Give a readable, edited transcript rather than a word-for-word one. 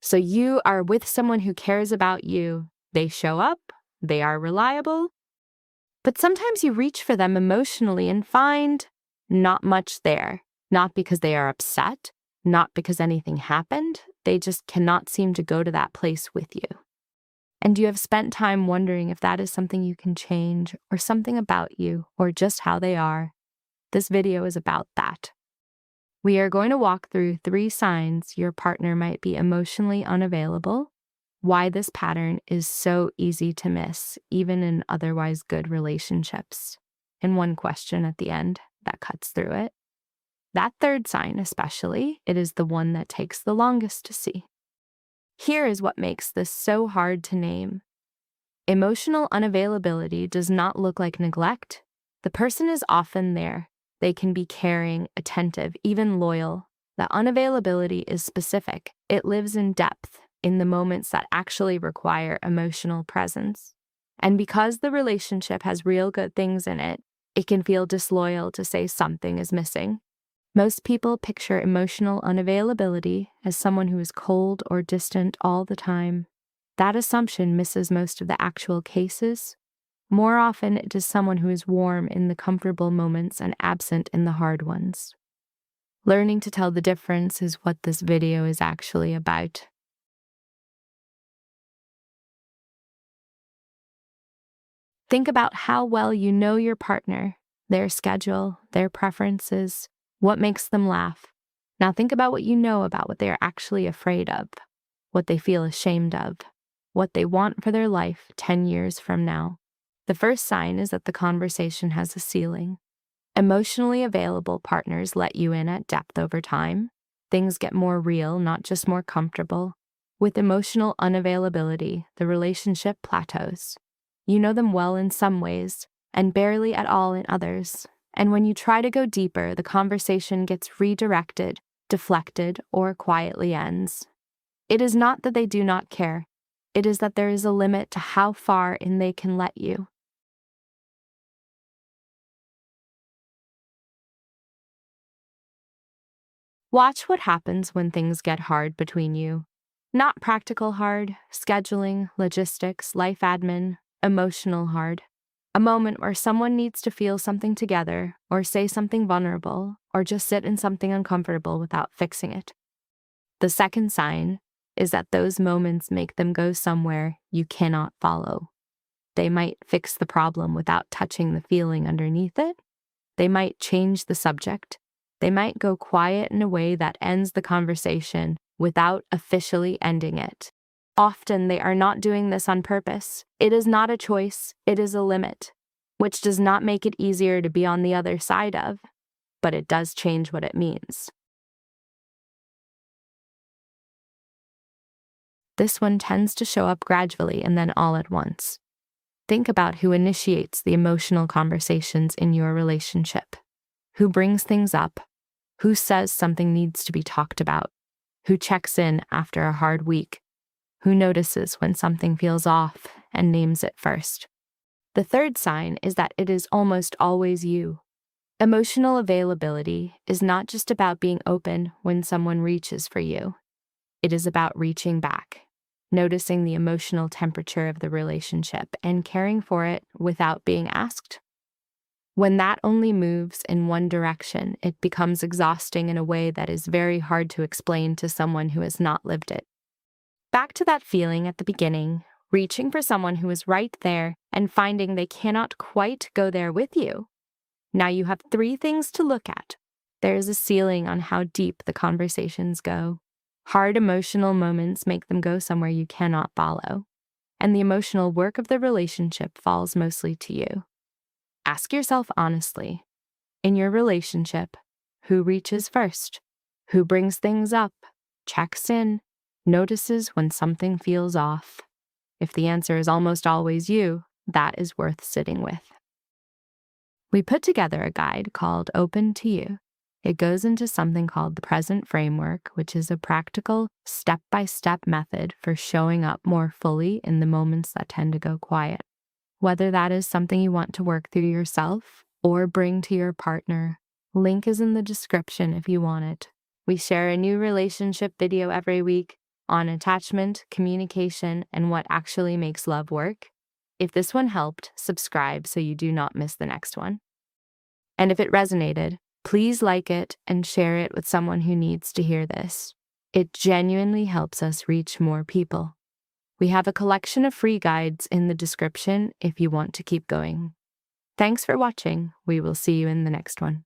So you are with someone who cares about you. They show up, they are reliable, but sometimes you reach for them emotionally and find not much there. Not because they are upset, not because anything happened, they just cannot seem to go to that place with you. And you have spent time wondering if that is something you can change, or something about you, or just how they are. This video is about that. We are going to walk through 3 signs your partner might be emotionally unavailable, why this pattern is so easy to miss, even in otherwise good relationships, and one question at the end that cuts through it. That third sign especially, it is the one that takes the longest to see. Here is what makes this so hard to name. Emotional unavailability does not look like neglect. The person is often there. They can be caring, attentive, even loyal. The unavailability is specific. It lives in depth, in the moments that actually require emotional presence. And because the relationship has real good things in it, it can feel disloyal to say something is missing. Most people picture emotional unavailability as someone who is cold or distant all the time. That assumption misses most of the actual cases. More often, it is someone who is warm in the comfortable moments and absent in the hard ones. Learning to tell the difference is what this video is actually about. Think about how well you know your partner, their schedule, their preferences, what makes them laugh. Now think about what you know about what they are actually afraid of, what they feel ashamed of, what they want for their life 10 years from now. The first sign is that the conversation has a ceiling. Emotionally available partners let you in at depth over time. Things get more real, not just more comfortable. With emotional unavailability, the relationship plateaus. You know them well in some ways, and barely at all in others. And when you try to go deeper, the conversation gets redirected, deflected, or quietly ends. It is not that they do not care. It is that there is a limit to how far in they can let you. Watch what happens when things get hard between you. Not practical hard, scheduling, logistics, life admin, emotional hard. A moment where someone needs to feel something together, or say something vulnerable, or just sit in something uncomfortable without fixing it. The second sign is that those moments make them go somewhere you cannot follow. They might fix the problem without touching the feeling underneath it. They might change the subject. They might go quiet in a way that ends the conversation without officially ending it. Often they are not doing this on purpose. It is not a choice, it is a limit, which does not make it easier to be on the other side of, but it does change what it means. This one tends to show up gradually and then all at once. Think about who initiates the emotional conversations in your relationship. Who brings things up, who says something needs to be talked about, who checks in after a hard week, who notices when something feels off and names it first. The third sign is that it is almost always you. Emotional availability is not just about being open when someone reaches for you. It is about reaching back, noticing the emotional temperature of the relationship and caring for it without being asked. When that only moves in one direction, it becomes exhausting in a way that is very hard to explain to someone who has not lived it. Back to that feeling at the beginning, reaching for someone who is right there and finding they cannot quite go there with you. Now you have 3 things to look at. There is a ceiling on how deep the conversations go. Hard emotional moments make them go somewhere you cannot follow. And the emotional work of the relationship falls mostly to you. Ask yourself honestly, in your relationship, who reaches first? Who brings things up, checks in, notices when something feels off? If the answer is almost always you, that is worth sitting with. We put together a guide called Open to You. It goes into something called the Present Framework, which is a practical, step-by-step method for showing up more fully in the moments that tend to go quiet. Whether that is something you want to work through yourself or bring to your partner, link is in the description if you want it. We share a new relationship video every week, on attachment, communication, and what actually makes love work. If this one helped, subscribe so you do not miss the next one. And if it resonated, please like it and share it with someone who needs to hear this. It genuinely helps us reach more people. We have a collection of free guides in the description if you want to keep going. Thanks for watching. We will see you in the next one.